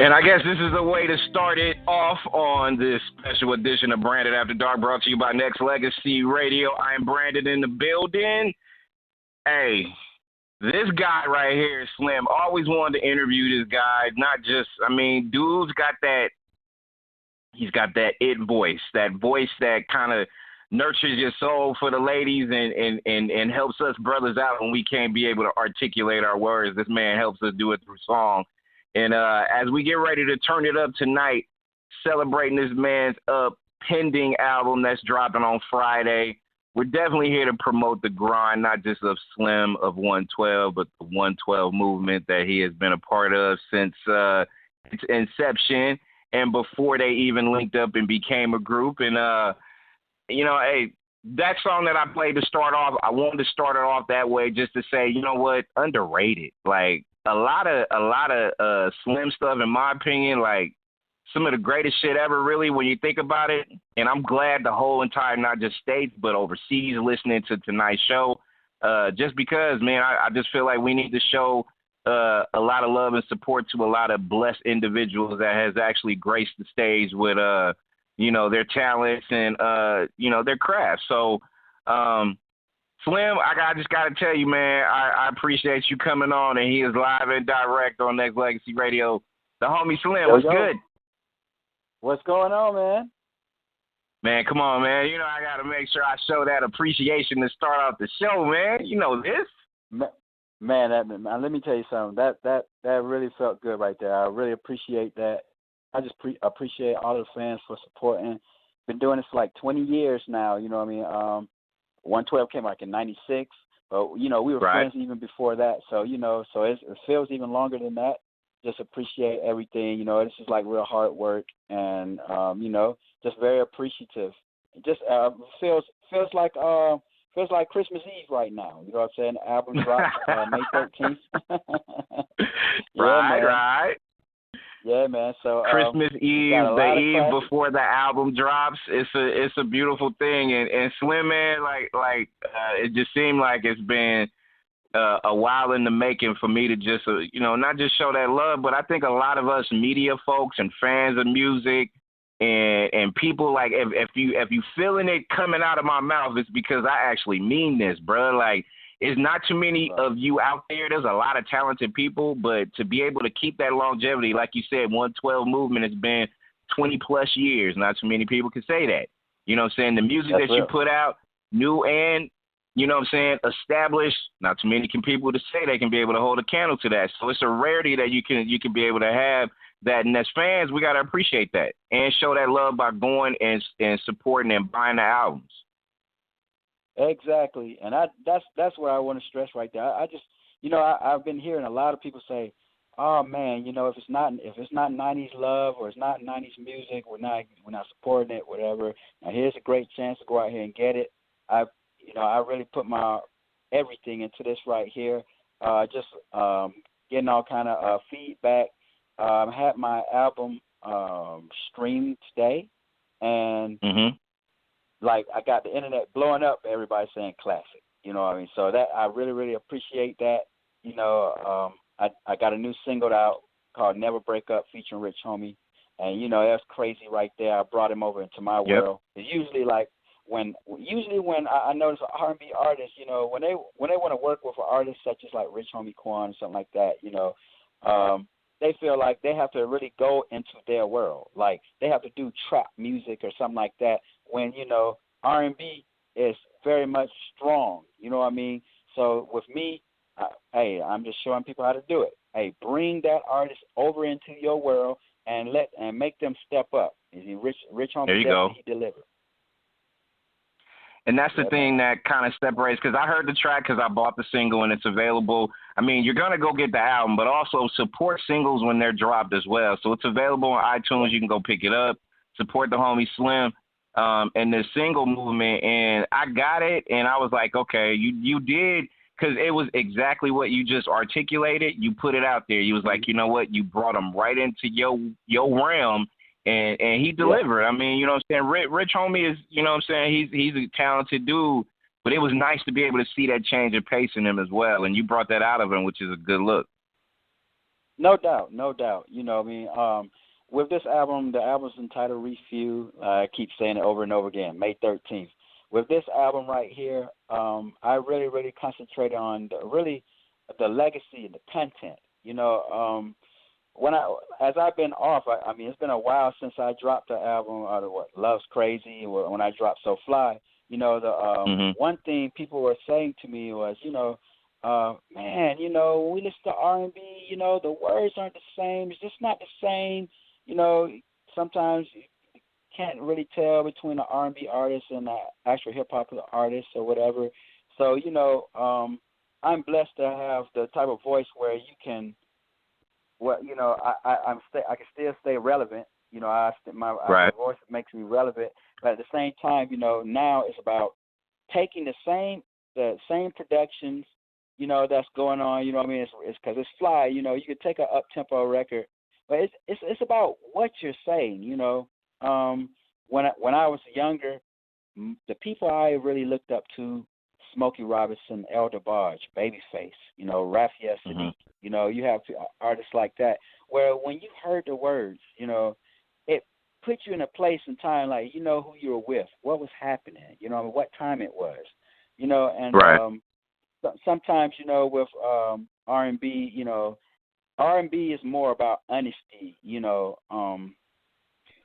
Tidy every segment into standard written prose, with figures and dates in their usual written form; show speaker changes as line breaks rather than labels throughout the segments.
And I guess this is a way to start it off on this special edition of Branded After Dark, brought to you by Nexxlegacy Radio. I am Branded in the building. Hey, this guy right here, Slim, always wanted to interview this guy. Not just, dude's got that, he's got that it voice that kind of nurtures your soul for the ladies and helps us brothers out when we can't be able to articulate our words. This man helps us do it through song. And as we get ready to turn it up tonight, celebrating this man's pending album that's dropping on Friday, we're definitely here to promote the grind, not just of Slim of 112, but the 112 movement that he has been a part of since its inception and before they even linked up and became a group. And, hey, that song that I played to start off, I wanted to start it off that way just to say, you know what, underrated. Like, a lot of Slim stuff, in my opinion, like some of the greatest shit ever, really, when you think about it. And I'm glad the whole entire, not just states, but overseas, listening to tonight's show, just because, man, I just feel like we need to show a lot of love and support to a lot of blessed individuals that has actually graced the stage with, their talents and, their craft. So, Slim, I just got to tell you, man, I appreciate you coming on, and he is live and direct on Nexxlegacy Radio. The homie Slim, what's good?
What's going on, man?
Man, come on, man. I got to make sure I show that appreciation to start off the show, man. You know this.
Man, let me tell you something. That really felt good right there. I really appreciate that. I just appreciate all the fans for supporting. Been doing this for like 20 years now, you know what I mean? 112 came out in 96, but, we were friends even before that. So, so it feels even longer than that. Just appreciate everything. This is like real hard work and, just very appreciative. It just feels like Christmas Eve right now. You know what I'm saying? The album drops May 13th.
Right.
Yeah, man. So
Christmas Eve, the eve before the album drops, it's a beautiful thing. And Slim, man, like it just seemed like it's been a while in the making for me to just not just show that love, but I think a lot of us media folks and fans of music and people, like, if you feeling it coming out of my mouth, it's because I actually mean this, bro. Like, it's not too many of you out there. There's a lot of talented people, but to be able to keep that longevity, like you said, 112 movement has been 20 plus years. Not too many people can say that. You know what I'm saying? The music that you put out, new and, established, not too many people to say they can be able to hold a candle to that. So it's a rarity that you can be able to have that. And as fans, we got to appreciate that and show that love by going and supporting and buying the albums.
Exactly, and that's what I want to stress right there. I just, I've been hearing a lot of people say, "Oh man, if it's not 90s love or it's not 90s music, we're not supporting it, whatever." Now here's a great chance to go out here and get it. I really put my everything into this right here. Just getting all kind of feedback. Had my album streamed today, and. Mm-hmm. Like, I got the internet blowing up, everybody saying classic. You know what I mean? So that I really, really appreciate that. I got a new single out called Never Break Up featuring Rich Homie. And, that's crazy right there. I brought him over into my world. It's usually like when I notice an R&B artist, when they want to work with an artist such as like Rich Homie Quan or something like that, they feel like they have to really go into their world. Like, they have to do trap music or something like that when, R&B is very much strong. You know what I mean? So with me, I'm just showing people how to do it. Hey, bring that artist over into your world and make them step up. Rich Homie,
there you go.
He delivered.
And that's the thing that kind of separates, because I heard the track because I bought the single and it's available. I mean, you're going to go get the album, but also support singles when they're dropped as well. So it's available on iTunes. You can go pick it up, support the homie Slim and the single movement. And I got it, and I was like, okay, you did, because it was exactly what you just articulated. You put it out there. You was like, you know what? You brought them right into your realm. And he delivered. Yeah. I mean, you know what I'm saying? Rich Homie is, you know what I'm saying? He's a talented dude, but it was nice to be able to see that change of pace in him as well. And you brought that out of him, which is a good look.
No doubt, no doubt. With this album, the album's entitled Refuel. I keep saying it over and over again, May 13th. With this album right here, I really, really concentrated on the legacy and the content. As I've been off, I mean, it's been a while since I dropped the album, Love's Crazy, or when I dropped So Fly. One thing people were saying to me was, man, when we listen to R&B, the words aren't the same. It's just not the same. Sometimes you can't really tell between an R&B artist and an actual hip-hop artist or whatever. So, I'm blessed to have the type of voice where you can, I can still stay relevant. My voice makes me relevant, but at the same time, now it's about taking the same productions, that's going on. It's because it's fly. You could take an up-tempo record, but it's about what you're saying. When I was younger, the people I really looked up to, Smokey Robinson, El DeBarge, Babyface, Raphael Sadiq. You have artists like that, where when you heard the words, it put you in a place and time, like, who you were with, what was happening, what time it was, and
right.
Sometimes, with R&B, R&B is more about honesty,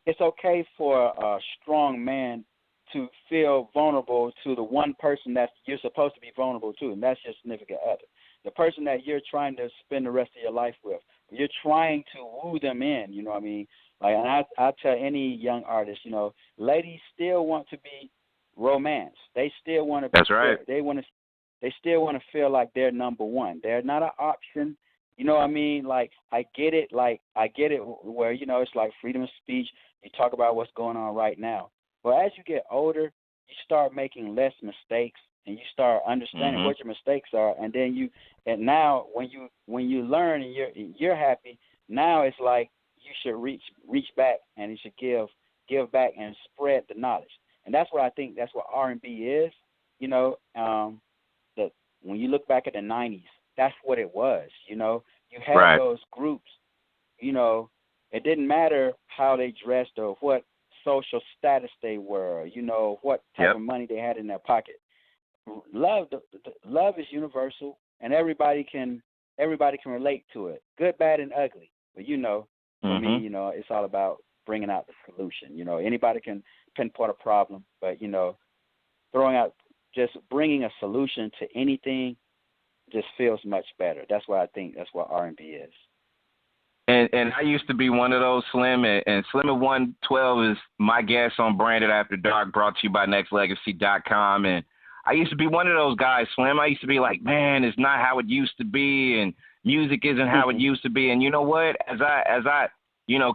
it's okay for a strong man to feel vulnerable to the one person that you're supposed to be vulnerable to, and that's your significant other. The person that you're trying to spend the rest of your life with. You're trying to woo them in, Like, and I tell any young artist, ladies still want to be romanced. They still want to be.
That's right.
They still want to feel like they're number one. They're not an option. You know what I mean? Like, I get it where, it's like freedom of speech. You talk about what's going on right now. But as you get older, you start making less mistakes, and you start understanding what your mistakes are. And then now when you learn and you're happy, now it's like you should reach back, and you should give back and spread the knowledge. And that's what I think. That's what R&B is. That when you look back at the 90s, that's what it was. You had those groups. It didn't matter how they dressed or what social status they were. What type of money they had in their pocket. Love is universal, and everybody can relate to it, good, bad, and ugly. But for me, it's all about bringing out the solution. Anybody can pinpoint a problem, but just bringing a solution to anything just feels much better. That's what I think. That's what R&B is.
And I used to be one of those, Slim, and Slim at 112 is my guest on Branded After Dark, brought to you by Nexxlegacy.com. And I used to be one of those guys, Slim. I used to be like, man, it's not how it used to be, and music isn't how it used to be. And you know what? As I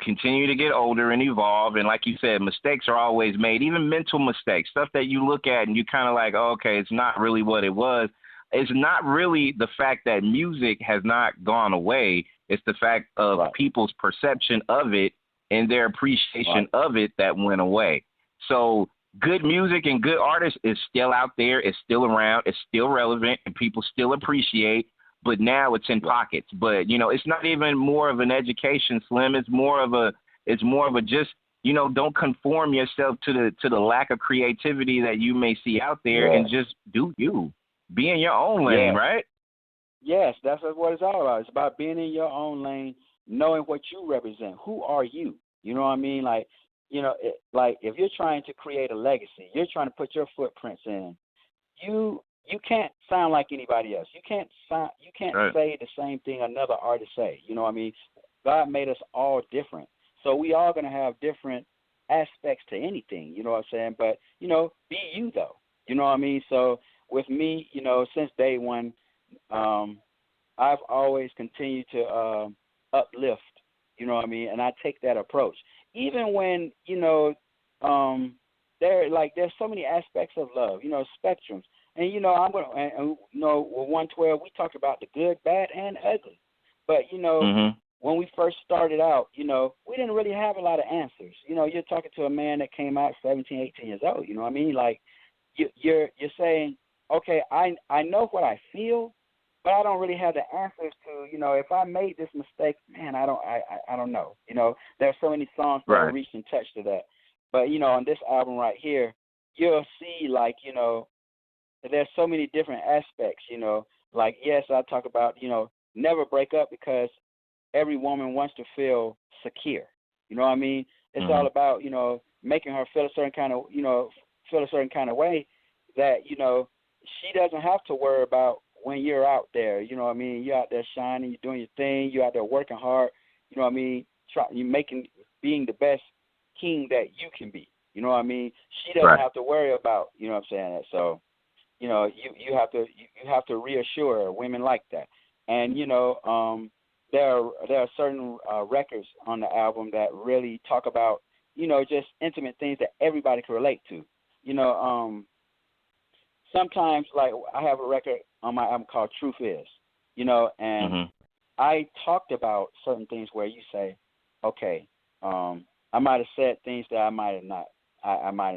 continue to get older and evolve, and like you said, mistakes are always made, even mental mistakes, stuff that you look at and you kind of like, oh, okay, it's not really what it was. It's not really the fact that music has not gone away. It's the fact of people's perception of it and their appreciation of it that went away. So good music and good artists is still out there. It's still around. It's still relevant, and people still appreciate. But now it's in pockets. But it's not even more of an education, Slim. It's more of a just don't conform yourself to the lack of creativity that you may see out there, and just do you. Be in your own lane, right?
Yes, that's what it's all about. It's about being in your own lane, knowing what you represent. Who are you? You know what I mean? Like, like if you're trying to create a legacy, you're trying to put your footprints in. You can't sound like anybody else. You can't say the same thing another artist say. You know what I mean? God made us all different, so we all gonna have different aspects to anything. You know what I'm saying? But be you though. You know what I mean? So with me, since day one, I've always continued to uplift, you know what I mean? And I take that approach. Even when, there's so many aspects of love, spectrums. And, I'm going to, and with 112, we talked about the good, bad, and ugly. But, when we first started out, we didn't really have a lot of answers. You're talking to a man that came out 17, 18 years old, you know what I mean? Like, you're saying, okay, I know what I feel, but I don't really have the answers to, if I made this mistake, man, I don't know. There's so many songs that
Right.
reach and touch to that. But, on this album right here, you'll see, like, there's so many different aspects, like, yes, I talk about, never break up because every woman wants to feel secure. You know what I mean? It's all about, making her feel a certain kind of way that, she doesn't have to worry about when you're out there. You know what I mean? You're out there shining, you're doing your thing, you're out there working hard. You know what I mean? Being the best king that you can be. You know what I mean? She doesn't have to worry about, you know what I'm saying? So, you have to reassure women like that. And, there are certain records on the album that really talk about, just intimate things that everybody can relate to. Sometimes, like, I have a record on my album called Truth Is, and I talked about certain things where you say, okay, I might have said things that I might have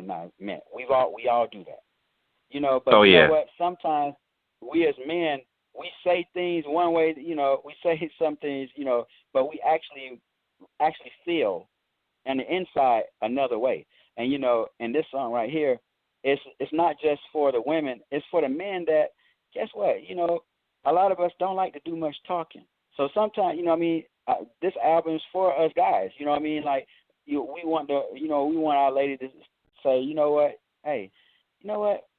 not meant. We all do that. But you know what? Sometimes we as men, we say things one way, we say some things, but we actually feel on the inside another way. And, in this song right here, it's not just for the women, it's for the men that, guess what, a lot of us don't like to do much talking. So sometimes, this album is for us guys, like, we want our lady to say, hey,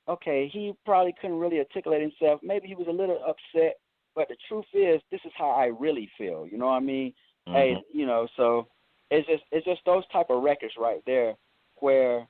okay, he probably couldn't really articulate himself. Maybe he was a little upset, but the truth is, this is how I really feel. You know what I mean? Hey, so it's just those type of records right there where,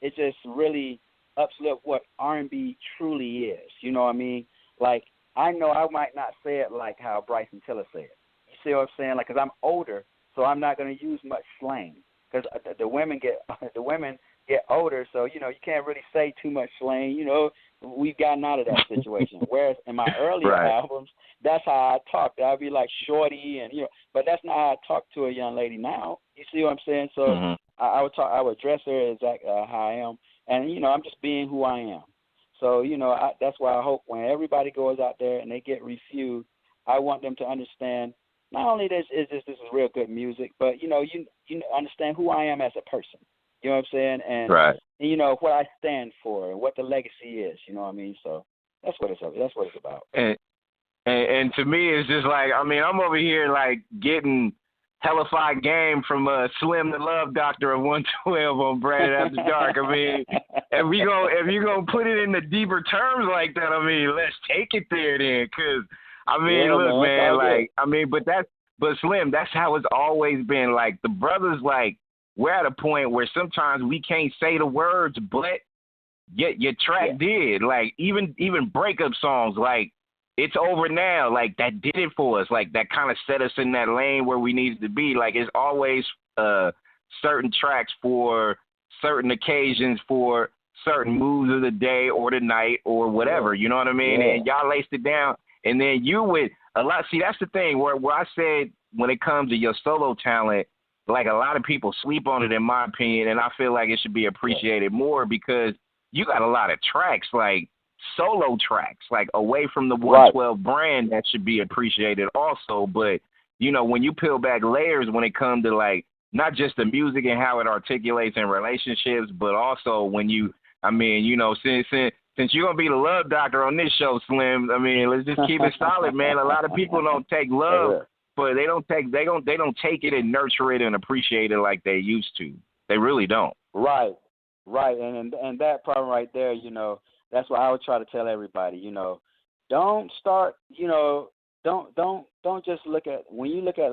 it just really uplifts what R&B truly is. You know what I mean? Like, I know I might not say it like how Bryson Tiller said it. You see what I'm saying? Like, because I'm older, so I'm not going to use much slang. Because the women get older, so, you can't really say too much slang. We've gotten out of that situation. Whereas in my earlier albums, that's how I talked. I'd be like shorty, and, but that's not how I talk to a young lady now. You see what I'm saying? So I would address her exactly how I am. And, I'm just being who I am. So, that's why I hope when everybody goes out there and they get reviewed, I want them to understand not only this is real good music, but, you understand who I am as a person. You know what I'm saying? And, and what I stand for and what the legacy is. You know what I mean? So that's what it's about.
And to me, it's just like, I'm over here like getting hellified game from Slim the Love Doctor of 112 on Branded After Dark. If you're gonna put it in the deeper terms like that, let's take it there then, because look, man, but Slim, that's how it's always been. Like, the brothers, like, we're at a point where sometimes we can't say the words, but yet your track did. Like, even breakup songs, like, It's Over Now, like, that did it for us. Like, that kind of set us in that lane where we needed to be. Like, it's always certain tracks for certain occasions, for certain moods of the day or the night or whatever. You know what I mean? And y'all laced it down. And then you would a lot. See, that's the thing where I said when it comes to your solo talent, like, a lot of people sleep on it, in my opinion, and I feel like it should be appreciated more because you got a lot of tracks, like solo tracks, like away from the 112 brand that should be appreciated also. But, when you peel back layers when it comes to, like, not just the music and how it articulates in relationships, but also when you, since you're going to be the love doctor on this show, Slim, let's just keep it solid, man. A lot of people don't take love, but they don't take it and nurture it and appreciate it like they used to. They really don't.
Right. And that problem right there, that's what I would try to tell everybody, don't start, don't just look at, when you look at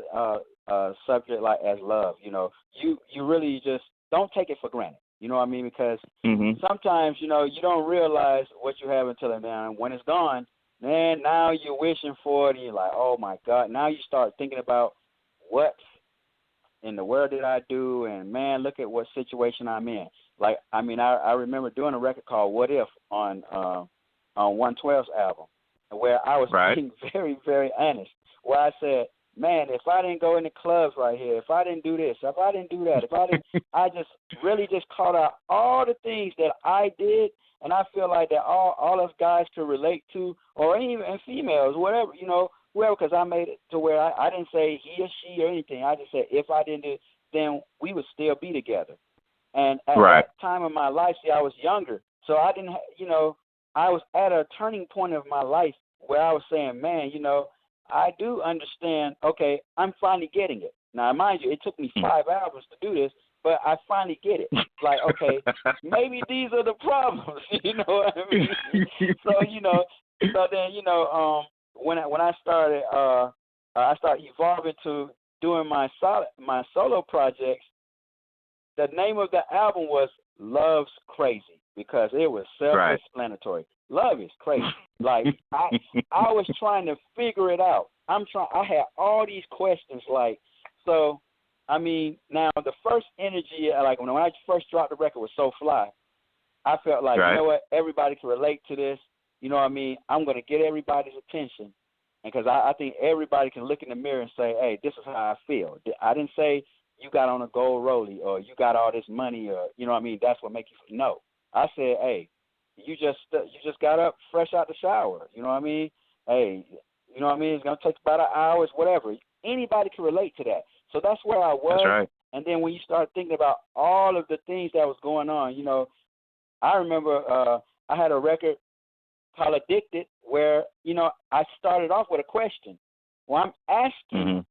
a subject like as love, you really just don't take it for granted. You know what I mean? Because sometimes, you don't realize what you have until then. When it's gone, man, now you're wishing for it, and you're like, oh, my God. Now you start thinking about what in the world did I do, and, man, look at what situation I'm in. Like, I remember doing a record called What If on 112's album, where I was being very, very honest, where I said, man, if I didn't go in the clubs right here, if I didn't do this, if I didn't do that, I just really just called out all the things that I did, And I feel like that all us guys could relate to, or even and females, whatever, whoever, because I made it to where I didn't say he or she or anything. I just said if I didn't do it, then we would still be together. And at that time of my life, see, I was younger, so I didn't, I was at a turning point of my life where I was saying, man, I do understand, okay, I'm finally getting it. Now, mind you, it took me 5 albums to do this, but I finally get it. Like, okay, maybe these are the problems, you know what I mean? So then, when I started, I started evolving to doing my solo projects. The name of the album was Love's Crazy because it was self-explanatory. Love is crazy. Like I was trying to figure it out. I had all these questions. Like, so I mean, now the first energy, like when I first dropped the record, was So Fly. I felt like, you know what, everybody can relate to this. You know what I mean? I'm going to get everybody's attention, because I think everybody can look in the mirror and say, hey, this is how I feel. I didn't say you got on a gold rollie or you got all this money or, you know what I mean, that's what make you feel. No. I said, hey, you just got up fresh out the shower. You know what I mean? Hey, you know what I mean? It's going to take about an hour, whatever. Anybody can relate to that. So that's where I was.
That's right.
And then when you start thinking about all of the things that was going on, I remember I had a record called Addicted where, I started off with a question. Well, I'm asking,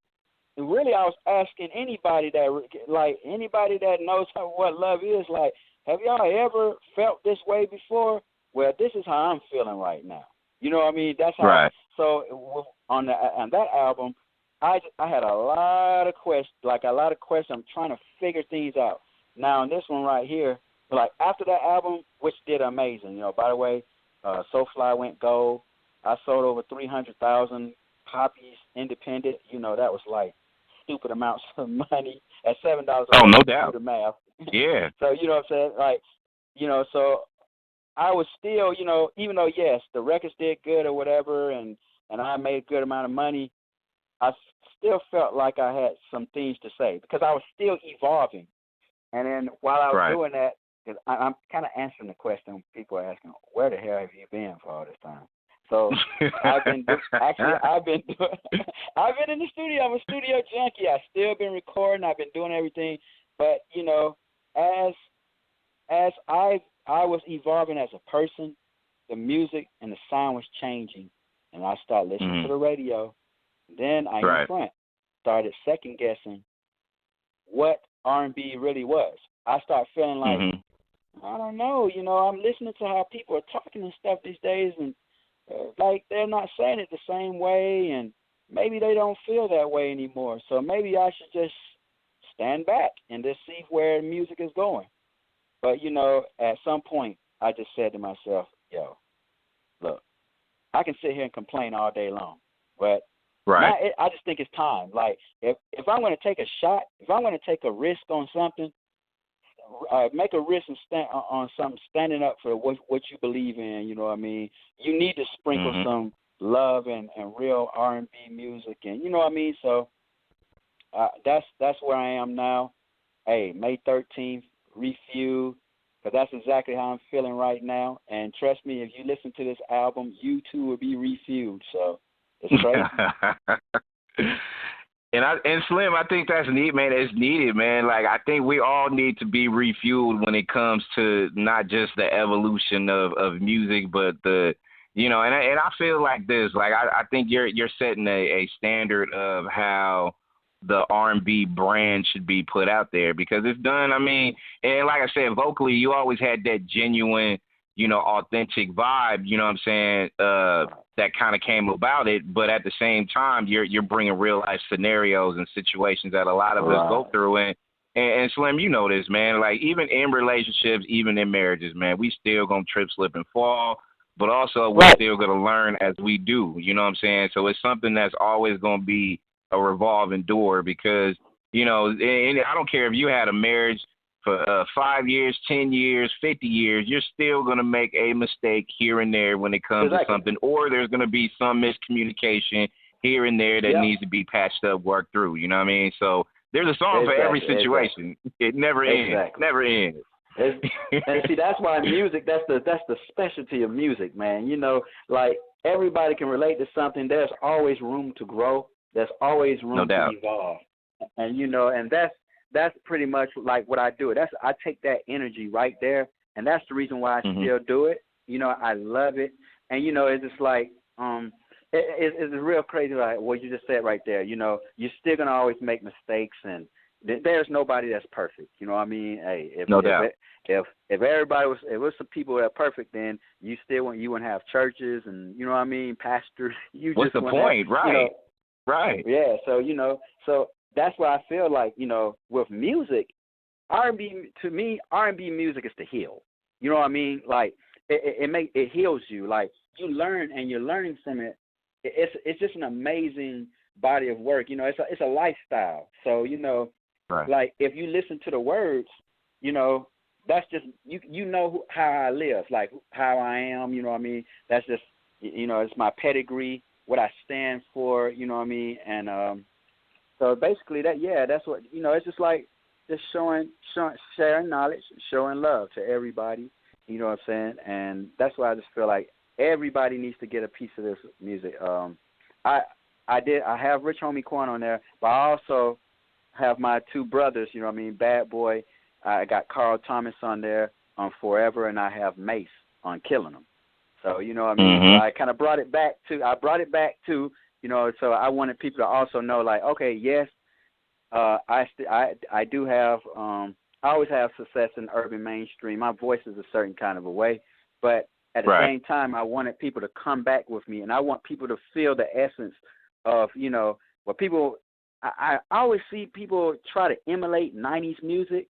really I was asking anybody that knows what love is, like, have y'all ever felt this way before? Well, this is how I'm feeling right now. You know what I mean? That's how. So on that album, I had a lot of questions. I'm trying to figure things out. Now, on this one right here, like after that album, which did amazing. By the way, So Fly went gold. I sold over 300,000 copies independent. That was like stupid amounts of money at $7.
Oh, no doubt.
The math.
Yeah.
So you know what I'm saying? Like, so I was still, even though yes, the records did good or whatever, and I made a good amount of money, I still felt like I had some things to say because I was still evolving. And then while I was doing that, because I'm kind of answering the question people are asking, where the hell have you been for all this time? So I've been in the studio. I'm a studio junkie. I've still been recording. I've been doing everything. But, as I was evolving as a person, the music and the sound was changing. And I started listening to the radio. Then I in front started second guessing what R&B really was. I started feeling like, I don't know, I'm listening to how people are talking and stuff these days, and like they're not saying it the same way, and maybe they don't feel that way anymore. So maybe I should just stand back and just see where music is going. But, at some point, I just said to myself, yo, look, I can sit here and complain all day long, but I just think it's time. Like, if I'm going to take a shot, if I'm going to take a risk on something, make a risk and stand on something, standing up for what you believe in. You know what I mean? You need to sprinkle some love and real R&B music, and you know what I mean. So that's where I am now. Hey, May 13th, refuel, because that's exactly how I'm feeling right now. And trust me, if you listen to this album, you too will be refueled. So it's crazy.
And Slim, I think that's neat, man. It's needed, man. Like, I think we all need to be refueled when it comes to not just the evolution of music, but the, and I feel like this. Like, I think you're setting a standard of how the R&B brand should be put out there, because it's done. I mean, and like I said, vocally, you always had that genuine, authentic vibe, you know what I'm saying, that kind of came about it. But at the same time, you're bringing real life scenarios and situations that a lot of us go through. And Slim, you know this, man, like even in relationships, even in marriages, man, we still going to trip, slip, and fall, but also we're still going to learn as we do, you know what I'm saying? So it's something that's always going to be a revolving door, because, and I don't care if you had a marriage for 5 years, 10 years, 50 years, you're still going to make a mistake here and there when it comes to something, or there's going to be some miscommunication here and there that needs to be patched up, worked through. You know what I mean? So there's a song for every situation. It never ends. Never ends.
And see, that's why music. That's the specialty of music, man. You know, like everybody can relate to something. There's always room to grow. There's always room to evolve. And you know, and that's pretty much like what I do. I take that energy right there, and that's the reason why I still do it. You know, I love it, and you know, it's just like it's real crazy. Like what you just said right there. You know, you're still gonna always make mistakes, and there's nobody that's perfect. You know what I mean? Hey, if everybody was, if it was some people that are perfect, then you wouldn't have churches and you know what I mean, pastors.
What's the point, right?
You know,
right.
Yeah. So you know, that's why I feel like, you know, with music, R&B, to me, R&B music is to heal. You know what I mean? Like it heals you. Like you learn and you're learning from it. It's just an amazing body of work. You know, it's a lifestyle. So you know, like if you listen to the words, you know, that's just you know how I live, like how I am. You know what I mean? That's just, you know, it's my pedigree, what I stand for. You know what I mean? And so basically that's what, you know, it's just like just sharing knowledge, showing love to everybody, you know what I'm saying? And that's why I just feel like everybody needs to get a piece of this music. I have Rich Homie Quan on there, but I also have my two brothers, you know what I mean, Bad Boy. I got Carl Thomas on there on Forever, and I have Mace on Killing Them. So, you know what I mean? So I kind of brought it back to, you know, so I wanted people to also know, like, okay, yes, I do have, I always have success in urban mainstream. My voice is a certain kind of a way, but at the same time, I wanted people to come back with me, and I want people to feel the essence of, you know, what people, I always see people try to emulate 90s music,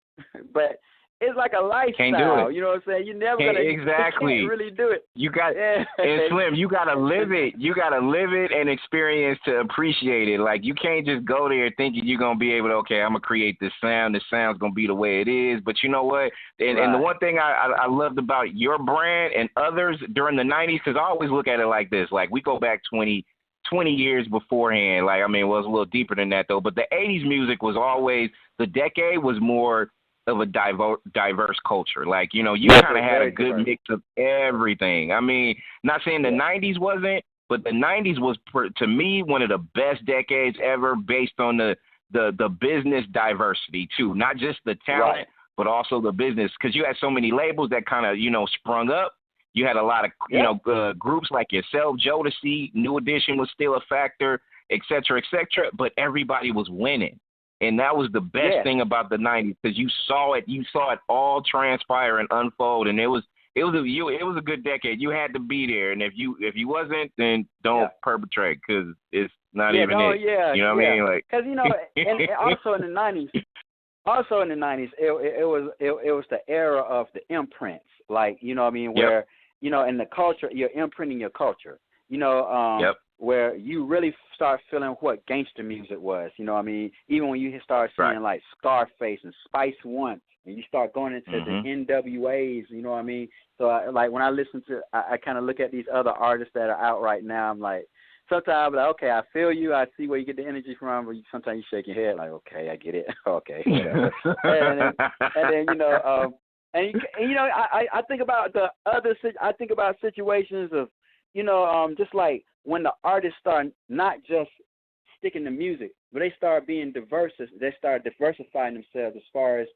but it's like a lifestyle.
Can't do it.
You know what I'm saying? You're never gonna can't really do it.
You got and Slim. You gotta live it. You gotta live it and experience to appreciate it. Like you can't just go there thinking you're gonna be able to. Okay, I'm gonna create this sound. This sound's gonna be the way it is. But you know what? And the one thing I loved about your brand and others during the '90s, because I always look at it like this. Like we go back 20 years beforehand. Like I mean, well, it's a little deeper than that though. But the '80s music was always, the decade was more of a diverse culture. Like, you know, you kind of had a good mix of everything. I mean, not saying the 90s wasn't, but the 90s was, to me, one of the best decades ever based on the business diversity, too. Not just the talent, but also the business. Because you had so many labels that kind of, you know, sprung up. You had a lot of, you know, groups like yourself, Jodeci, New Edition was still a factor, et cetera, but everybody was winning. And that was the best thing about the 90s, because you saw it all transpire and unfold, and it was a good decade. You had to be there, and if you wasn't, then don't perpetrate, because it's not even it. You know what I mean? Like, because you know, and also in the 90s, it was the era of the imprints, like, you know what I mean, where you know, in the culture, you're imprinting your culture. You know, where you really start feeling what gangster music was, you know what I mean? Even when you start seeing like Scarface and Spice One, and you start going into the NWAs, you know what I mean? So like when I listen to, I kind of look at these other artists that are out right now, I'm like, sometimes I'm like, okay, I feel you, I see where you get the energy from, but sometimes you shake your head like, okay, I get it, okay. and then you know, and you know, I think about I think about situations of, you know, just like when the artists start not just sticking to music, but they start being diverse, they start diversifying themselves as far as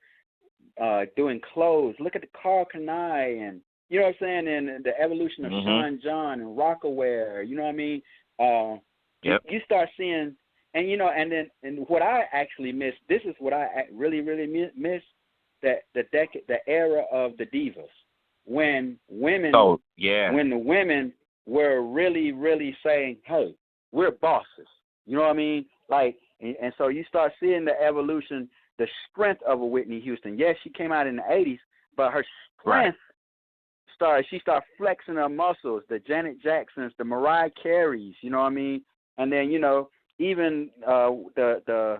doing clothes. Look at the Carl Kanai, and you know what I'm saying, and the evolution of Sean John and Rockaware. You know what I mean? You start seeing, and you know, and what I actually miss. This is what I really miss. That the era of the divas, when women, when the women were really saying, hey, we're bosses. You know what I mean? Like, and so you start seeing the evolution, the strength of a Whitney Houston. Yes, she came out in the 80s, but her strength she started flexing her muscles, the Janet Jacksons, the Mariah Careys, you know what I mean? And then, you know, even the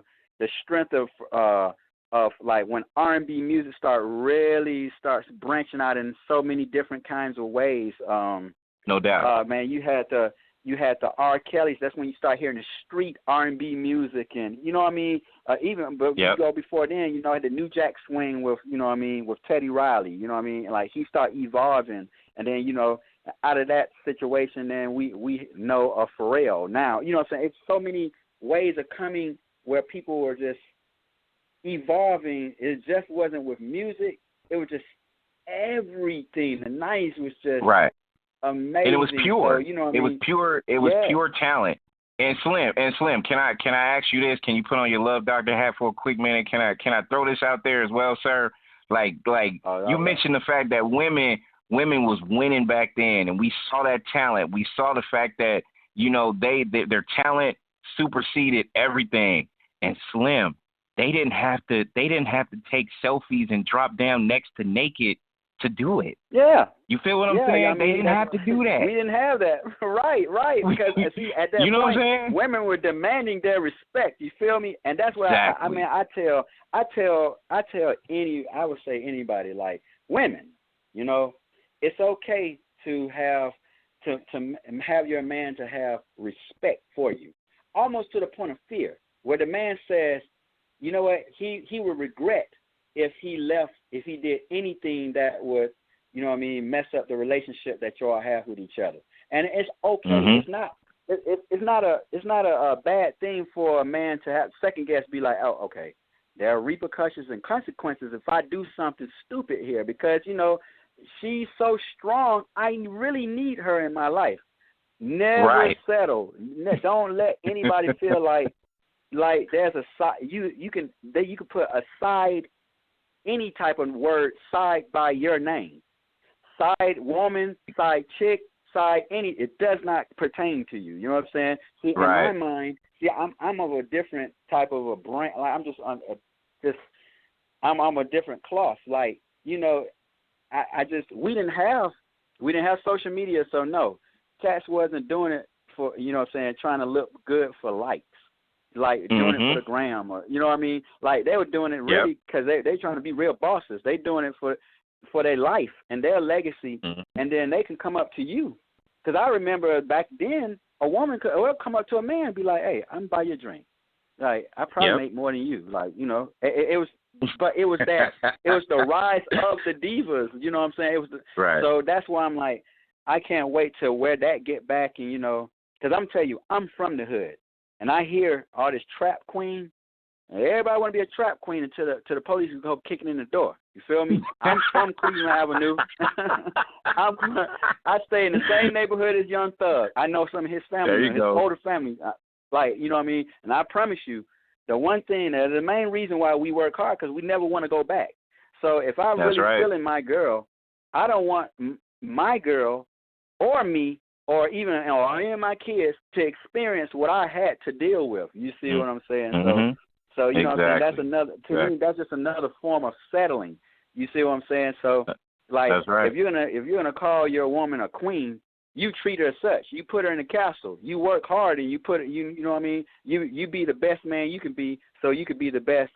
strength of like when R&B music starts branching out in so many different kinds of ways. No doubt.
Man, you had the You had the R. Kellys. That's when you start hearing the street R&B music, and you know what I mean. But you go before then, you know, had the New Jack Swing with, you know what I mean, with Teddy Riley. You know what I mean. Like he started evolving, and then you know, out of that situation, then we know of Pharrell. Now, you know what I'm saying. It's so many ways of coming where people were just evolving. It just wasn't with music. It was just everything. The 90s was just amazing.
And it was pure.
So, you know what
it
I mean?
was pure. It was pure talent. And Slim, can I ask you this? Can you put on your Love Doctor hat for a quick minute? Can I throw this out there as well, sir? Like you mentioned the fact that women was winning back then, and we saw that talent. We saw the fact that, you know, their talent superseded everything. And Slim, they didn't have to take selfies and drop down next to naked to do it.
Yeah.
You feel what I'm saying? I mean, they didn't have to do that.
We didn't have that. Right. Because see, at that
you know
point,
what I'm saying?
women were demanding their respect. You feel me? And that's what
exactly.
I would say anybody, like women, you know, it's okay to have your man to have respect for you, almost to the point of fear, where the man says, you know what, he would regret if he did anything that would, you know what I mean, mess up the relationship that y'all have with each other. And it's okay.
Mm-hmm.
It's not a bad thing for a man to have second guess, be like, oh, okay, there are repercussions and consequences if I do something stupid here, because, you know, she's so strong, I really need her in my life. Never settle. Don't let anybody feel like there's a side. You can put aside any type of word side by your name. Side woman, side chick, side any. It does not pertain to you. You know what I'm saying? See, in my mind, I'm of a different type of a brand. Like I'm a different cloth. Like, you know, we didn't have social media, so no, cats wasn't doing it for, you know what I'm saying, trying to look good for likes. Like doing it for the gram, or you know what I mean. Like they were doing it really because they trying to be real bosses. They doing it for their life and their legacy, and then they can come up to you. Because I remember back then, a woman could come up to a man and be like, "Hey, I'm buy your drink." Like I probably make more than you. Like, you know, it was, but it was that it was the rise of the divas. You know what I'm saying? It was so that's why I'm like, I can't wait to where that get back, and you know, because I'm telling you, I'm from the hood. And I hear all this trap queen. And everybody want to be a trap queen until the police go kicking in the door. You feel me? I'm from Cleveland Avenue. I stay in the same neighborhood as Young Thug. I know some of his family, his older family. Like, you know what I mean? And I promise you, the one thing, the main reason why we work hard, because we never want to go back. So if I'm really feeling my girl, I don't want my girl or me or even any of my kids to experience what I had to deal with. You see what I'm saying? So you know what I'm saying? That's another, to me, that's just another form of settling. You see what I'm saying? So like if you're gonna call your woman a queen, you treat her as such. You put her in a castle. You work hard and you know what I mean? You be the best man you can be, so you could be the best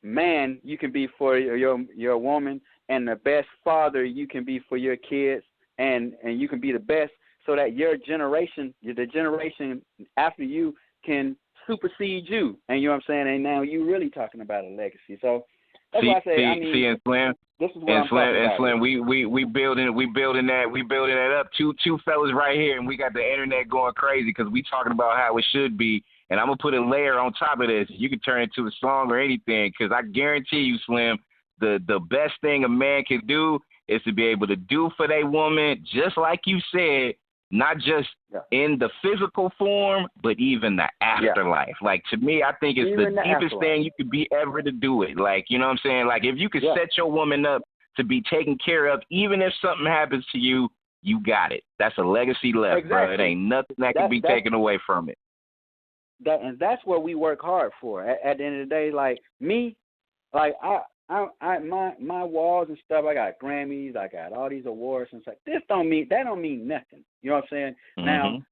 man you can be for your woman, and the best father you can be for your kids. And you can be the best, so that your generation, the generation after you, can supersede you. And you know what I'm saying? And now you really talking about a legacy. So that's why I say,
and Slim,
this is what I'm talking about.
Slim, we building that up. Two fellas right here, and we got the internet going crazy because we talking about how it should be. And I'm gonna put a layer on top of this. You can turn it into a song or anything, because I guarantee you, Slim, the best thing a man can do is to be able to do for their woman, just like you said, not just in the physical form, but even the afterlife. Like, to me, I think it's the deepest thing you could be ever to do it. Like, you know what I'm saying? Like, if you could set your woman up to be taken care of, even if something happens to you, you got it. That's a legacy left, bro. It ain't nothing that can be taken away from it.
And that's what we work hard for. At the end of the day, like me, like my walls and stuff, I got Grammys, I got all these awards and stuff. That don't mean nothing. You know what I'm saying? Now,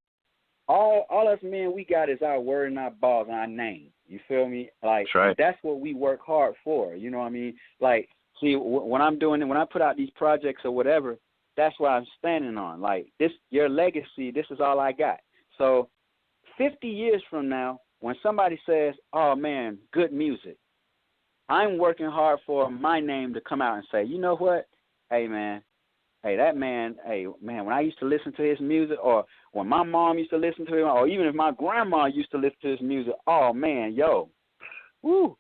all us men we got is our word and our balls and our name. You feel me? Like that's what we work hard for. You know what I mean? Like, see, when I put out these projects or whatever, that's what I'm standing on. Like, this, your legacy, this is all I got. So 50 years from now, when somebody says, oh, man, good music, I'm working hard for my name to come out and say, you know what? Hey, man, when I used to listen to his music, or when my mom used to listen to him, or even if my grandma used to listen to his music, oh, man, woo,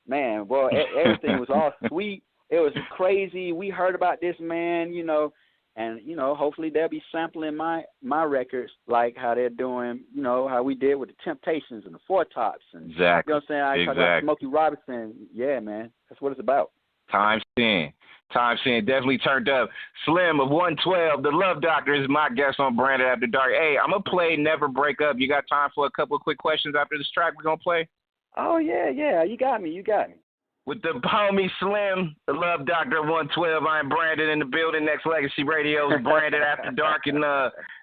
man, boy, everything was all sweet. It was crazy. We heard about this man, and, hopefully they'll be sampling my records like how they're doing, how we did with the Temptations and the Four Tops. And,
exactly.
You know what I'm saying? I talk about Smokey Robinson. Yeah, man, that's what it's about.
Times 10. Definitely turned up. Slim of 112, the Love Doctor, is my guest on Branded After Dark. Hey, I'm going to play Never Break Up. You got time for a couple of quick questions after this track we're going to play?
Oh, yeah. You got me.
With the homie Slim, the Love Doctor 112, I'm Brandon in the building. Nexxlegacy Radio's Branded After Dark. And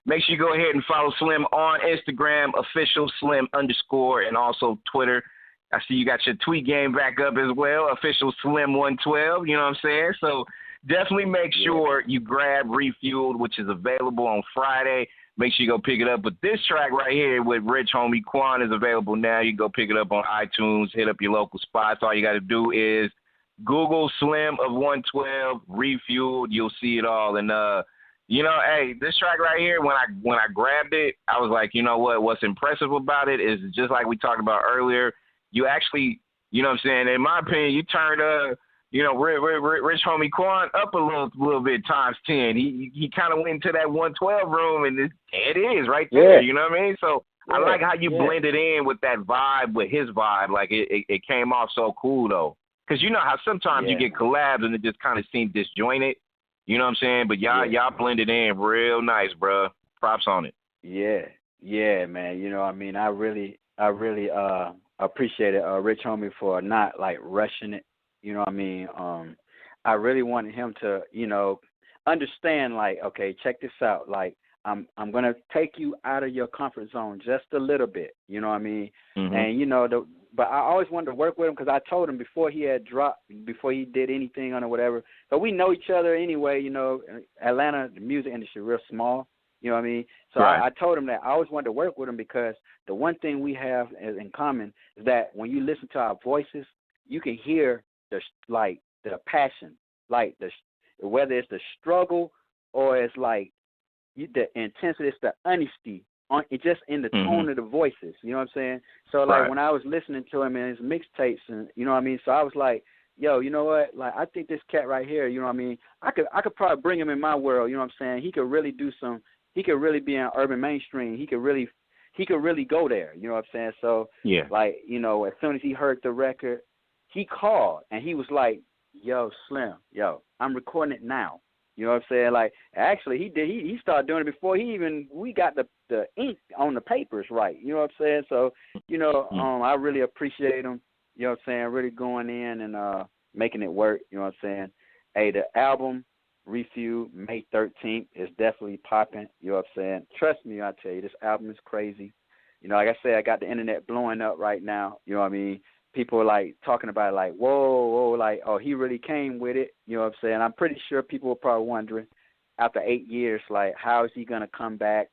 make sure you go ahead and follow Slim on Instagram, official Slim _, and also Twitter. I see you got your tweet game back up as well, official Slim 112, you know what I'm saying? So definitely make sure you grab Refueled, which is available on Friday. Make sure you go pick it up. But this track right here with Rich Homie Quan is available now. You can go pick it up on iTunes, hit up your local spots. All you got to do is Google Slim of 112, Refueled. You'll see it all. And, hey, this track right here, when I grabbed it, I was like, you know what? What's impressive about it is just like we talked about earlier, you actually, you know what I'm saying, in my opinion, you turned Rich Homie Quan up a little bit times 10. He kind of went into that 112 room, and it is right there. You know what I mean? So I like how you blended in with that vibe, with his vibe. Like it came off so cool though, because you know how sometimes you get collabs and it just kind of seems disjointed. You know what I'm saying? But y'all blended in real nice, bro. Props on it.
Yeah, man. You know, I mean, I really appreciate it, Rich Homie, for not like rushing it. You know what I mean? I really wanted him to, understand, like, okay, check this out. Like, I'm gonna take you out of your comfort zone just a little bit. You know what I mean? Mm-hmm. And but I always wanted to work with him because I told him before he did anything on it or whatever. So we know each other anyway. Atlanta, the music industry, real small. You know what I mean? So I told him that I always wanted to work with him because the one thing we have in common is that when you listen to our voices, you can hear the passion, like whether it's the struggle or it's like the intensity, it's the honesty, it's just in the tone of the voices. You know what I'm saying? So like when I was listening to him in his mixtapes, and you know what I mean. So I was like, yo, you know what? Like I think this cat right here, you know what I mean. I could probably bring him in my world. You know what I'm saying? He could really do some. He could really be in urban mainstream. He could really go there. You know what I'm saying? So like as soon as he heard the record, he called and he was like, yo, Slim, I'm recording it now. You know what I'm saying? Like, actually, he started doing it before we got the ink on the papers right. You know what I'm saying? So, I really appreciate him, you know what I'm saying, really going in and making it work, you know what I'm saying? Hey, the album, Refueled, May 13th, is definitely popping, you know what I'm saying? Trust me, I tell you, this album is crazy. Like I said, I got the internet blowing up right now, you know what I mean? People are like talking about it like, whoa, like, oh, he really came with it. You know what I'm saying? I'm pretty sure people were probably wondering after 8 years, like, how is he going to come back?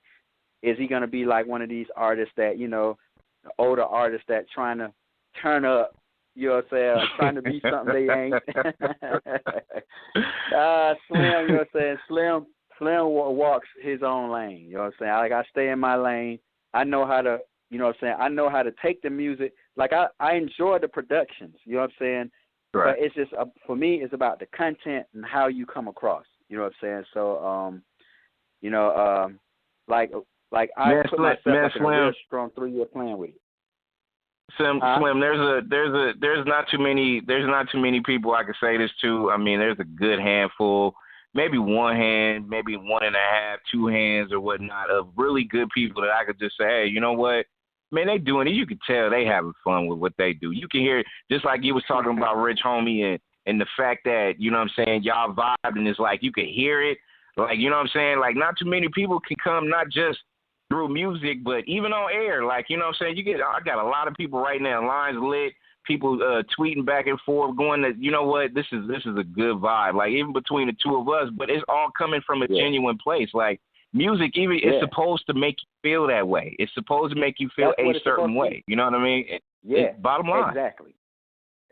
Is he going to be like one of these artists that, the older artists that trying to turn up, you know what I'm saying, trying to be something they ain't? Slim, you know what I'm saying? Slim walks his own lane, you know what I'm saying? Like, I stay in my lane. I know how to, you know what I'm saying, I know how to take the music. Like, I enjoy the productions, you know what I'm saying? Right. But it's just, for me, it's about the content and how you come across, you know what I'm saying? So, I put myself in a real strong 3-year plan with it.
Slim, there's not too many people I can say this to. I mean, there's a good handful, maybe one hand, maybe 1.5, 2 hands or whatnot of really good people that I could just say, hey, you know what? Man, they doing it. You can tell they having fun with what they do. You can hear, just like you was talking about Rich Homie and the fact that, you know what I'm saying, y'all vibed and it's like you can hear it. Like, you know what I'm saying? Like, not too many people can come not just through music, but even on air. Like, you know what I'm saying? I got a lot of people right now, lines lit, people tweeting back and forth, going that, you know what, this is a good vibe. Like, even between the two of us, but it's all coming from a genuine place. Like, music, even it's supposed to make you feel that way. It's supposed to make you feel a certain way. You know what I mean? Bottom line.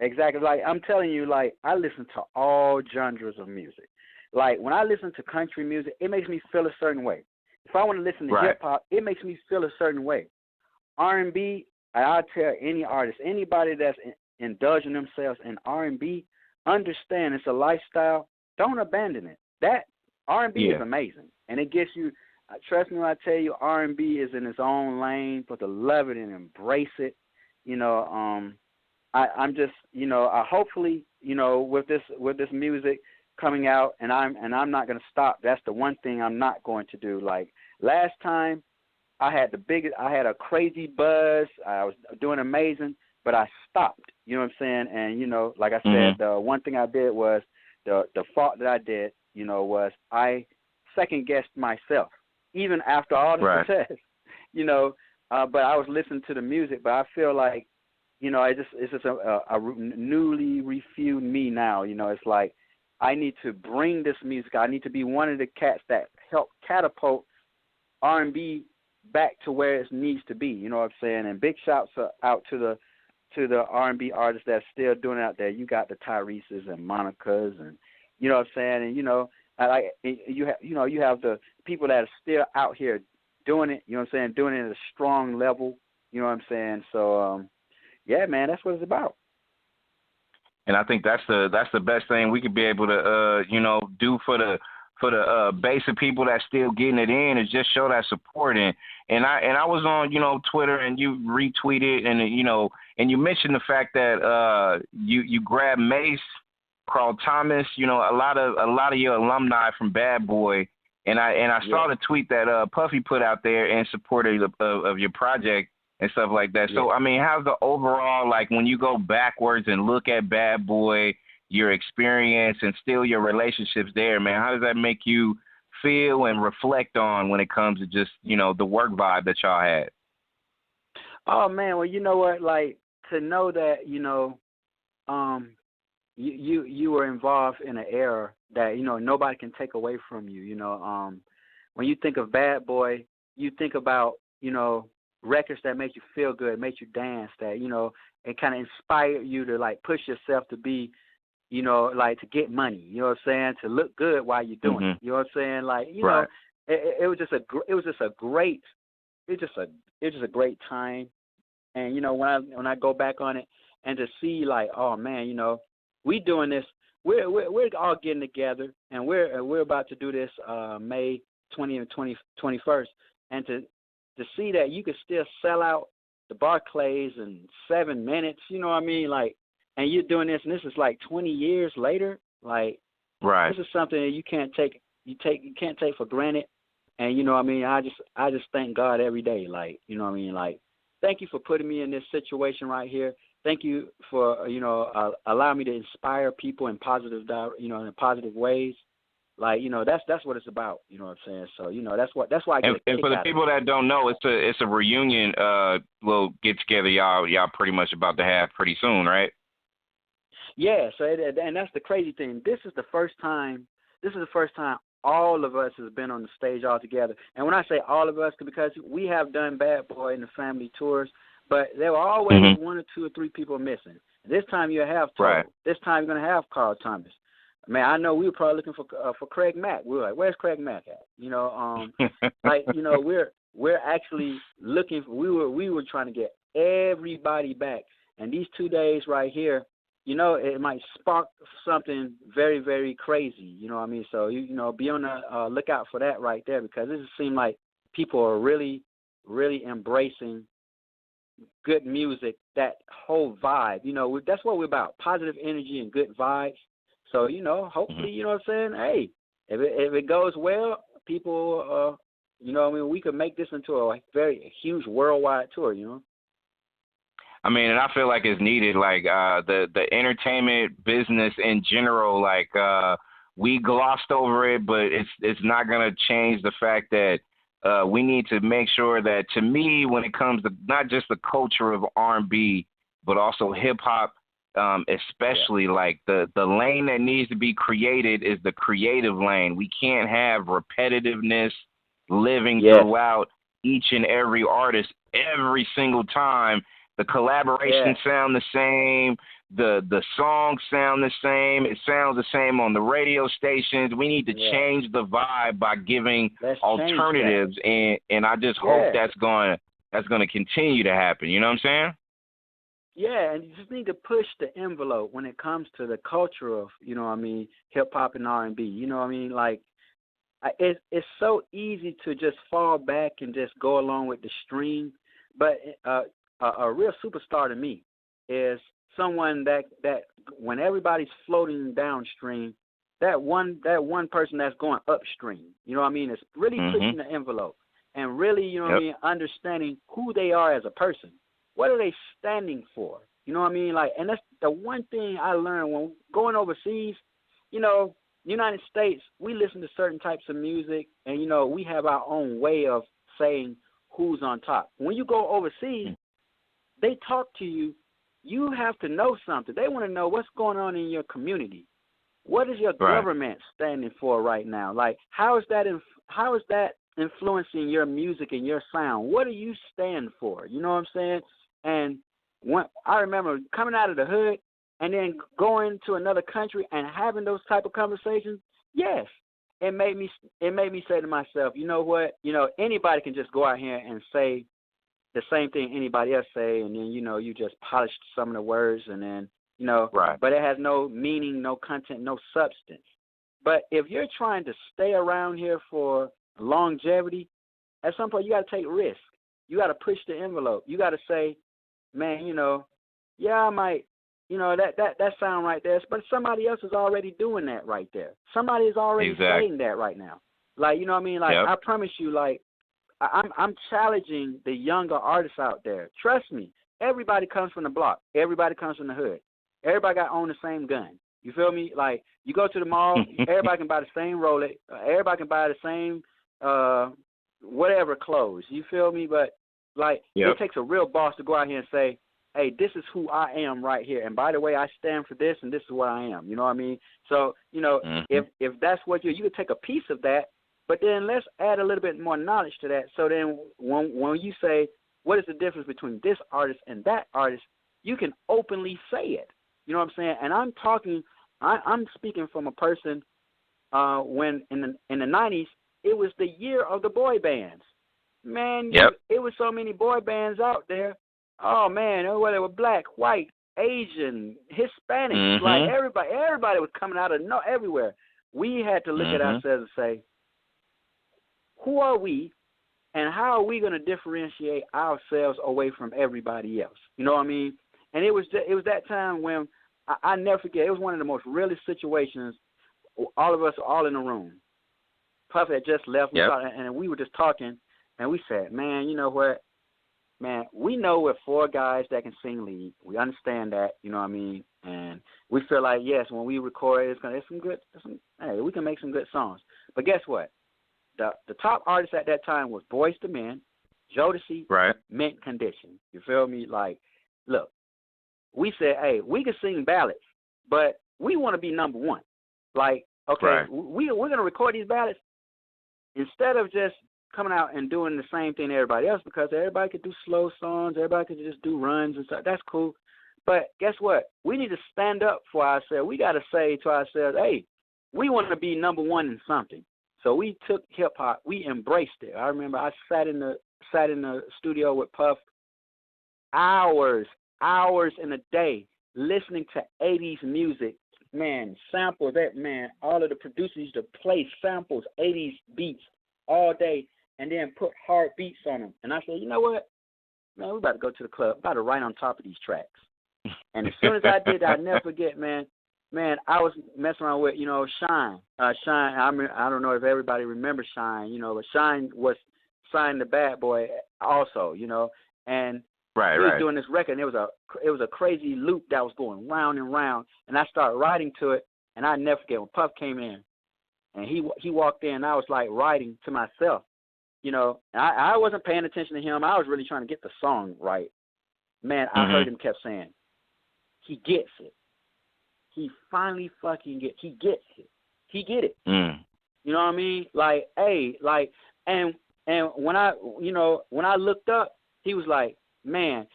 Exactly. Like, I'm telling you, like, I listen to all genres of music. Like, when I listen to country music, it makes me feel a certain way. If I want to listen to hip hop, it makes me feel a certain way. R&B, I'll tell any artist, anybody that's indulging themselves in R&B, understand it's a lifestyle. Don't abandon it. That R&B is amazing, and it gets you. Trust me when I tell you, R&B is in its own lane, but to love it and embrace it. You know, I'm just, you know, hopefully, you know, with this music coming out, and I'm not going to stop. That's the one thing I'm not going to do. Like last time, I had a crazy buzz. I was doing amazing, but I stopped. You know what I'm saying? And, you know, like I said, the one thing I did was the fault that I did, you know, was I second-guessed myself, even after all the success, you know, but I was listening to the music, but I feel like, you know, it's just a newly refueled me now. You know, it's like I need to bring this music. I need to be one of the cats that help catapult R&B back to where it needs to be, you know what I'm saying? And big shouts out to the R&B artists that's still doing it out there. You got the Tyrese's and Monica's, and you know what I'm saying? And you know, you have the people that are still out here doing it, you know what I'm saying? Doing it at a strong level, you know what I'm saying? So yeah, man, that's what it's about.
And I think that's the best thing we could be able to you know, do for the base of people that's still getting it in, is just show that support. And I was on, you know, Twitter, and you retweeted, and you know, and you mentioned the fact that you grabbed Mace, Carl Thomas, you know, a lot of your alumni from Bad Boy, and I saw the tweet that Puffy put out there in support of your project and stuff like that. So I mean, how's the overall, like, when you go backwards and look at Bad Boy, your experience and still your relationships there, man, how does that make you feel and reflect on when it comes to just, you know, the work vibe that y'all had?
Oh man, well, you know what, like, to know that, you know, you were involved in an era that, you know, nobody can take away from you. You know, when you think of Bad Boy, you think about, you know, records that make you feel good, make you dance, that, you know, it kind of inspired you to, like, push yourself to be, you know, like, to get money, you know what I'm saying, to look good while you're doing it, you know what I'm saying, like, you know, it was just a great time. And, you know, when I go back on it and to see, like, oh man, you know, we doing this, we're all getting together, and we're about to do this May 20th and 21st, and to see that you can still sell out the Barclays in 7 minutes, you know what I mean, like, and you're doing this, and this is like 20 years later. Like, this is something that you can't take for granted. And you know what I mean, I just thank God every day. Like, you know what I mean, like, thank you for putting me in this situation right here. Thank you for, you know, allowing me to inspire people in positive, you know, in positive ways. Like, you know, that's what it's about. You know what I'm saying? So, you know, that's why I get.
And for the people that don't know, it's a reunion little get together y'all pretty much about to have pretty soon, right?
Yeah, so and that's the crazy thing. This is the first time all of us has been on the stage all together. And when I say all of us, because we have done Bad Boy and the family tours, but there were always one or two or three people missing. This time you have Toto. This time you're going to have Carl Thomas. Man, I know we were probably looking for Craig Mack. We were like, where's Craig Mack at? You know, like, you know, we're actually looking for, we were trying to get everybody back. And these 2 days right here, you know, it might spark something very, very crazy. You know what I mean? So, you know, be on the lookout for that right there, because it just seems like people are really, really embracing good music, that whole vibe. You know, that's what we're about, positive energy and good vibes. So, you know, hopefully, you know what I'm saying, hey, if it goes well, people, you know what I mean, we could make this into a very huge worldwide tour, you know.
I mean, and I feel like it's needed, like the entertainment business in general, like we glossed over it, but it's not going to change the fact that we need to make sure that, to me, when it comes to not just the culture of R&B, but also hip hop, especially like the lane that needs to be created is the creative lane. We can't have repetitiveness living throughout each and every artist every single time. The collaborations sound the same. The songs sound the same. It sounds the same on the radio stations. We need to change the vibe by giving alternatives, and I just hope that's going to continue to happen. You know what I'm saying?
Yeah, and you just need to push the envelope when it comes to the culture of, you know what I mean, hip hop and R&B. You know what I mean? Like, it's so easy to just fall back and just go along with the stream. But a real superstar to me is someone that when everybody's floating downstream, that one person that's going upstream, you know what I mean, is really pushing the envelope and really, you know what I mean, understanding who they are as a person. What are they standing for? You know what I mean? Like, and that's the one thing I learned when going overseas. You know, United States, we listen to certain types of music, and, you know, we have our own way of saying who's on top. When you go overseas, they talk to you. You have to know something. They want to know what's going on in your community. What is your government standing for right now? Like, how is that influencing your music and your sound? What do you stand for? You know what I'm saying? And I remember coming out of the hood and then going to another country and having those type of conversations. Yes, it made me say to myself, you know what? You know, anybody can just go out here and say the same thing anybody else say, and then, you know, you just polish some of the words, and then, you know, but it has no meaning, no content, no substance. But if you're trying to stay around here for longevity, at some point you got to take risks. You got to push the envelope. You got to say, man, you know, I might, you know, that sound right there, but somebody else is already doing that right there. Somebody is already saying that right now. Like, you know what I mean? Like, I promise you, like, I'm challenging the younger artists out there. Trust me, everybody comes from the block. Everybody comes from the hood. Everybody got own the same gun. You feel me? Like, you go to the mall, everybody can buy the same Rolex. Everybody can buy the same whatever clothes. You feel me? But, like, it takes a real boss to go out here and say, hey, this is who I am right here. And by the way, I stand for this, and this is what I am. You know what I mean? So, you know, if that's what you can take a piece of that, but then let's add a little bit more knowledge to that. So then when you say, what is the difference between this artist and that artist, you can openly say it. You know what I'm saying? And I'm speaking from a person when in the 90s, it was the year of the boy bands. Man, it was so many boy bands out there. Oh, man, whether they were black, white, Asian, Hispanic, like everybody was coming out of everywhere. We had to look at ourselves and say, who are we, and how are we going to differentiate ourselves away from everybody else? You know what I mean? And it was that time when I never forget. It was one of the most realest situations. All of us were all in the room. Puff had just left, and we were just talking, and we said, man, you know what? Man, we know we're four guys that can sing lead. We understand that, you know what I mean? And we feel like, yes, when we record, hey, we can make some good songs. But guess what? The top artist at that time was Boyz II Men, Jodeci, Mint Condition. You feel me? Like, look, we said, hey, we can sing ballads, but we want to be number one. Like, okay, we're going to record these ballads instead of just coming out and doing the same thing everybody else, because everybody could do slow songs, everybody could just do runs and stuff. That's cool. But guess what? We need to stand up for ourselves. We got to say to ourselves, hey, we want to be number one in something. So we took hip hop, we embraced it. I remember I sat in the studio with Puff hours in a day listening to 80s music. Man, samples all of the producers used to play samples, 80s beats all day, and then put hard beats on them. And I said, you know what? Man, we about to go to the club. We about to write on top of these tracks. And as soon as I did, I'll never forget, man, I was messing around with, you know, Shine. I don't know if everybody remembers Shine, you know, but Shine was signed the Bad Boy also, you know, and he was doing this record, and it was a crazy loop that was going round and round, and I started writing to it, and I never forget when Puff came in, and he walked in, and I was like writing to myself, you know, and I wasn't paying attention to him. I was really trying to get the song right, man, I heard him kept saying, he gets it. He finally fucking gets it. He get it. You know what I mean? Like, hey, like, and when I looked up, he was like, man,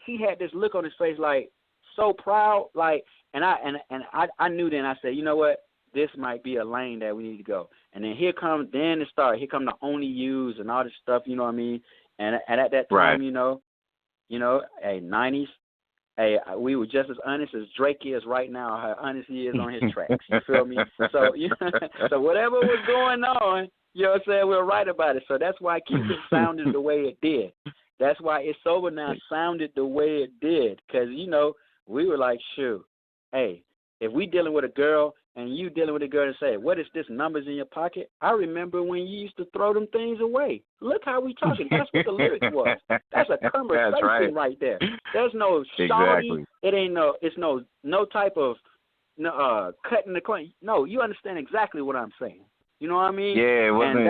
he had this look on his face, like, so proud, like, and I knew then. I said, you know what? This might be a lane that we need to go. And then here come the Only Yous and all this stuff. You know what I mean? And at that time, you know, hey, 90s. Hey, we were just as honest as Drake is right now, how honest he is on his tracks. You feel me? So, so whatever was going on, you know what I'm saying, we were right about it. So that's why Cupid sounded the way it did. That's why It's Over Now sounded the way it did. Because, you know, we were like, shoot, hey, if we dealing with a girl and you dealing with a girl and say, what is this, numbers in your pocket? I remember when you used to throw them things away. Look how we talking. That's what the lyrics was. That's a conversation right there. There's no shawty. It ain't it's no type of cutting the coin. No, you understand exactly what I'm saying. You know what I mean?
Yeah, it wasn't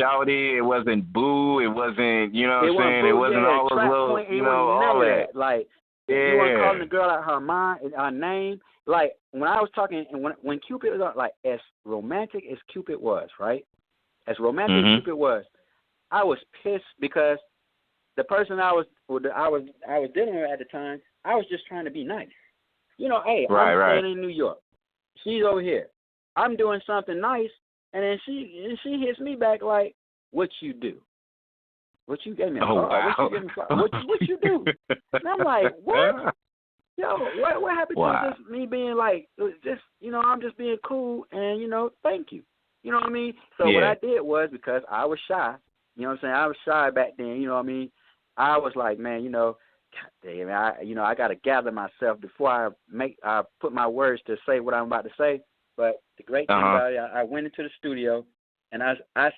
shouty, it wasn't boo, it wasn't, you know what I'm saying? It wasn't all those little, you know, all that.
Like, you weren't calling the girl out her name. Like, when I was talking, and when Cupid was like, as romantic as Cupid was, right? As romantic as Cupid was, I was pissed because the person I was dealing with at the time, I was just trying to be nice. You know, hey, I'm staying in New York. She's over here. I'm doing something nice, and then she hits me back like, "What you do? What you gave me?
Wow.
What you gave me? What you do?" And I'm like, "What? Yo, what happened to just me being like, just, you know, I'm just being cool, and, you know, thank you. You know what I mean? So what I did was, because I was shy, you know what I'm saying? I was shy back then, you know what I mean? I was like, man, you know, God damn, I got to gather myself before I put my words to say what I'm about to say. But the great thing about it, I went into the studio, and I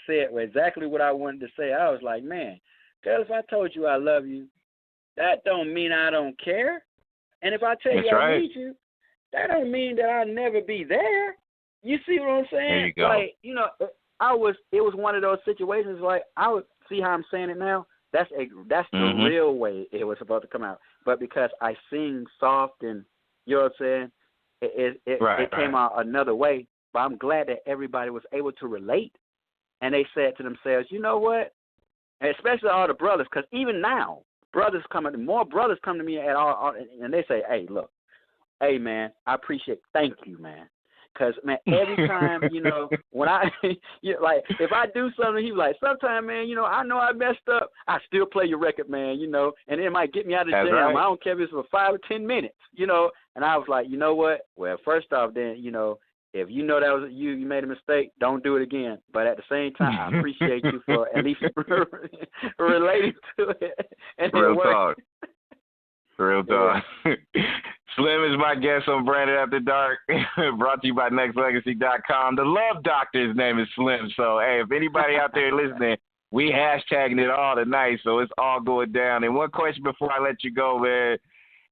said exactly what I wanted to say. I was like, man, girl, if I told you I love you, that don't mean I don't care. And if I tell you I need you, that don't mean that I'll never be there. You see what I'm saying?
There you go.
Like, you know, it was one of those situations, like, I would see how I'm saying it now. That's the real way it was supposed to come out. But because I sing soft and, you know what I'm saying, it came out another way. But I'm glad that everybody was able to relate. And they said to themselves, you know what? And especially all the brothers, because even now, more brothers come to me at all, and they say, hey, look, hey, man, I appreciate, thank you, man. Because, man, every time, you know, when like, if I do something, he's like, sometimes, man, you know I messed up, I still play your record, man, you know, and it might get me out of the jam. Right. I don't care if it's for 5 or 10 minutes, you know. And I was like, you know what? Well, first off, then, you know, if you know that was you made a mistake, don't do it again. But at the same time, I appreciate you for at least relating to it. And
Real talk. Real talk. Slim is my guest on Branded After Dark, brought to you by Nexxlegacy.com. The Love Doctor's name is Slim. So, hey, if anybody out there listening, we hashtagging it all tonight, so it's all going down. And one question before I let you go, man.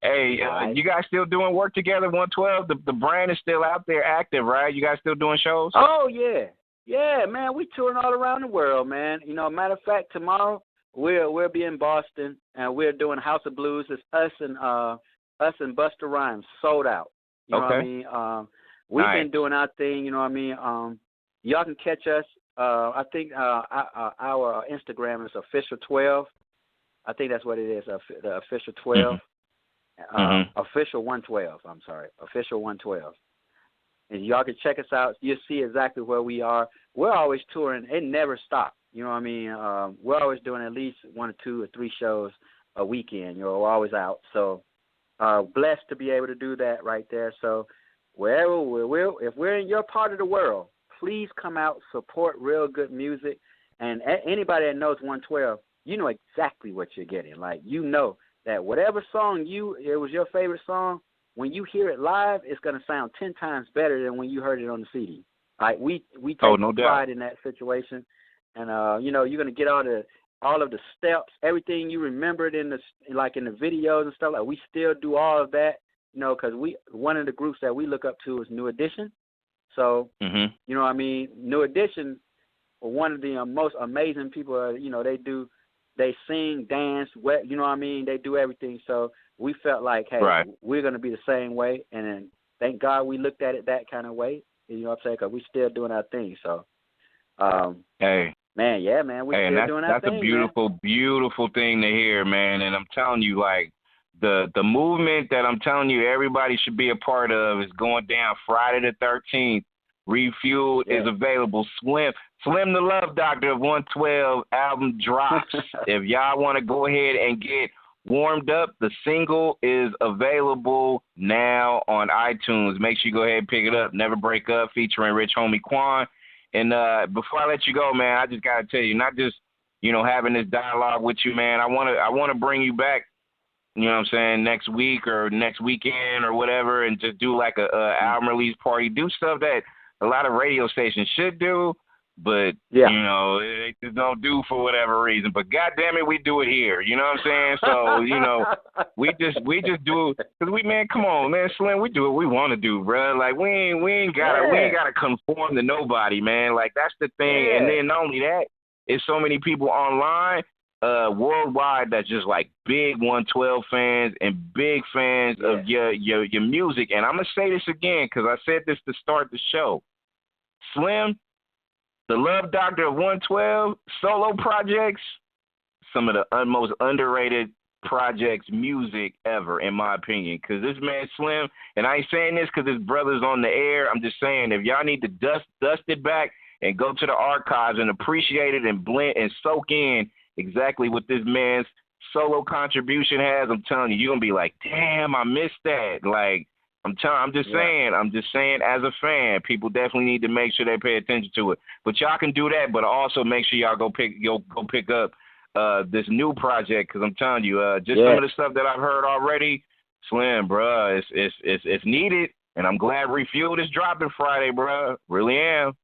Hey, you guys still doing work together, 112? The brand is still out there active, right? You guys still doing shows?
Oh, yeah. Yeah, man, we touring all around the world, man. You know, matter of fact, tomorrow we'll be in Boston, and we're doing House of Blues. It's us and Busta Rhymes, sold out. You know what I mean? We've been doing our thing, you know what I mean? Y'all can catch us. I think our Instagram is official12. I think that's what it is, the official 12. Official 112, I'm sorry. Official 112. And y'all can check us out. You'll see exactly where we are. We're always touring. It never stops. You know what I mean? We're always doing at least 1 or 2 or 3 shows a weekend. You know, we're always out. So blessed to be able to do that right there. So wherever if we're in your part of the world, please come out, support real good music. And anybody that knows 112, you know exactly what you're getting. Like, you know that whatever song it was your favorite song, when you hear it live, it's going to sound 10 times better than when you heard it on the CD. Like, we take pride in that situation. And, you know, you're going to get all of the steps, everything you remembered in the videos and stuff. Like, we still do all of that, you know, because one of the groups that we look up to is New Edition. So, you know what I mean? New Edition, one of the most amazing people, you know, they do they sing, dance, you know what I mean? They do everything. So we felt like, hey,
right.
we're going to be the same way. And then thank God we looked at it that kind of way. You know what I'm saying? Because we still doing our thing. So,
hey.
Man, yeah, man, we're still doing our thing,
that's a beautiful,
man.
beautiful thing to hear, man. And I'm telling you, like, the movement that I'm telling you everybody should be a part of is going down Friday the 13th. Refueled is available. Slim the Love Doctor of 112 album drops. If y'all want to go ahead and get warmed up, the single is available now on iTunes. Make sure you go ahead and pick it up. Never Break Up, featuring Rich Homie Quan. And before I let you go, man, I just gotta tell you, not just having this dialogue with you, man. I wanna bring you back. You know what I'm saying, next week or next weekend or whatever, and just do like a album release party. Do stuff that a lot of radio stations should do, but they just don't do for whatever reason. But goddamn it, we do it here. You know what I'm saying? So we just do, because man, come on, man, Slim, we do what we want to do, bro. Like we ain't gotta conform to nobody, man. Like that's the thing. And then not only that, it's so many people online, worldwide, that's just like big 112 fans and big fans of your music. And I'm gonna say this again because I said this to start the show. Slim, the Love Doctor of 112 solo projects, some of the most underrated projects music ever, in my opinion. Because this man Slim, and I ain't saying this because his brother's on the air. I'm just saying if y'all need to dust it back and go to the archives and appreciate it and blend and soak in exactly what this man's solo contribution has, I'm telling you, you're gonna be like, damn, I missed that. Like, I'm just saying, as a fan, people definitely need to make sure they pay attention to it. But y'all can do that, but also make sure y'all go pick up this new project, because I'm telling you, some of the stuff that I've heard already, Slim, bruh, it's needed, and I'm glad Refueled is dropping Friday, bruh. Really am.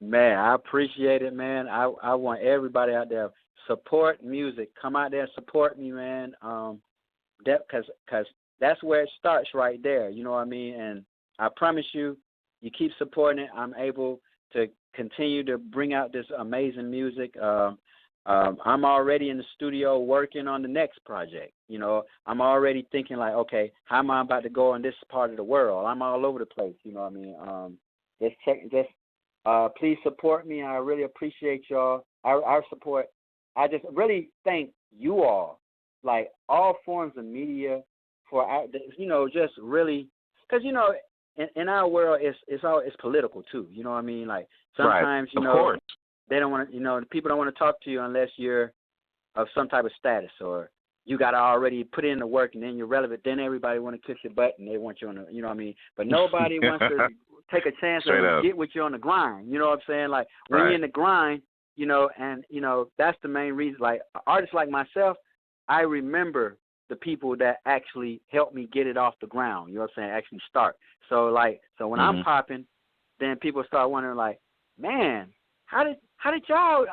Man, I appreciate it, man. I want everybody out there, support music. Come out there and support me, man. Because that's where it starts right there. You know what I mean? And I promise you, you keep supporting it, I'm able to continue to bring out this amazing music. I'm already in the studio working on the next project. You know, I'm already thinking like, okay, how am I about to go in this part of the world? I'm all over the place. You know what I mean? Please support me. I really appreciate y'all. Our support. I just really thank you all, like all forms of media, for just really, because in our world it's political too. You know what I mean? Like sometimes
course.
They don't want to. People don't want to talk to you unless you're of some type of status, or you got to already put in the work, and then you're relevant. Then everybody want to kiss your butt, and they want you on the. You know what I mean? But nobody wants to take a chance and get with you on the grind. You know what I'm saying? Like when you're in the grind, and that's the main reason. Like artists like myself, I remember the people that actually helped me get it off the ground. You know what I'm saying? Actually start. So when I'm popping, then people start wondering like, man, how did y'all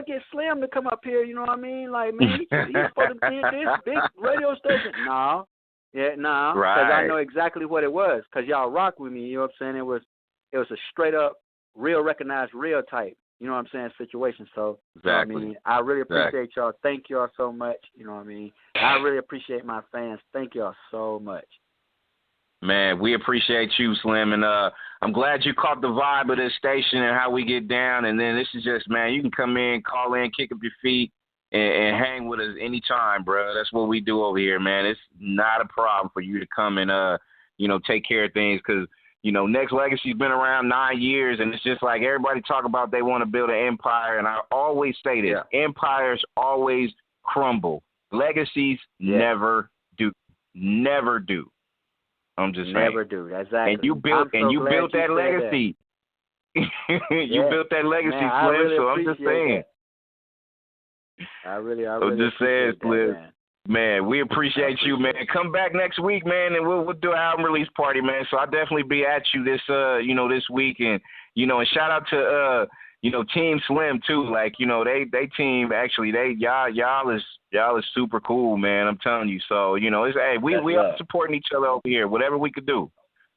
get Slim to come up here? You know what I mean? Like, man, he's supposed to be in this big radio station. No. Yeah, no. Because I know exactly what it was. Because y'all rock with me. You know what I'm saying? It was a straight up, real recognized, real type. You know what I'm saying? Situation. So,
exactly.
I mean, I really appreciate y'all. Thank y'all so much. You know what I mean? I really appreciate my fans. Thank y'all so much.
Man, we appreciate you, Slim, and I'm glad you caught the vibe of this station and how we get down. And then this is just, man, you can come in, call in, kick up your feet, and hang with us anytime, bro. That's what we do over here, man. It's not a problem for you to come and, take care of things, because, Nexxlegacy's been around 9 years, and it's just like everybody talk about they want to build an empire, and I always say this, empires always crumble. Legacies never do. Never do. I'm just saying.
Never do. Exactly.
And you built that legacy. You built that legacy,
man,
Slim.
Really
so I'm just saying.
That. I really
I'm just saying, Slim. Man, we appreciate you, man. Come back next week, man, and we'll do an album release party, man. So I'll definitely be at you this this week, and and shout out to Team Slim too. Like they team actually y'all is super cool, man. I'm telling you. So it's we are supporting each other over here. Whatever we could do,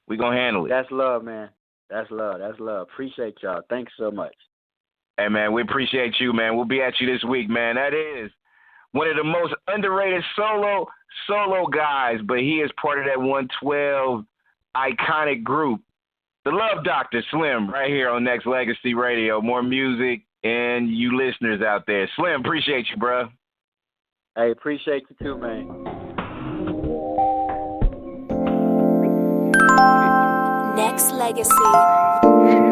we gonna handle it.
That's love, man. That's love. Appreciate y'all. Thanks so much.
Hey, man, we appreciate you, man. We'll be at you this week, man. That is one of the most underrated solo guys, but he is part of that 112 iconic group. The Love Doctor, Slim, right here on Nexxlegacy Radio. More music and you listeners out there. Slim, appreciate you, bro.
Hey, appreciate you too, man.
Nexxlegacy.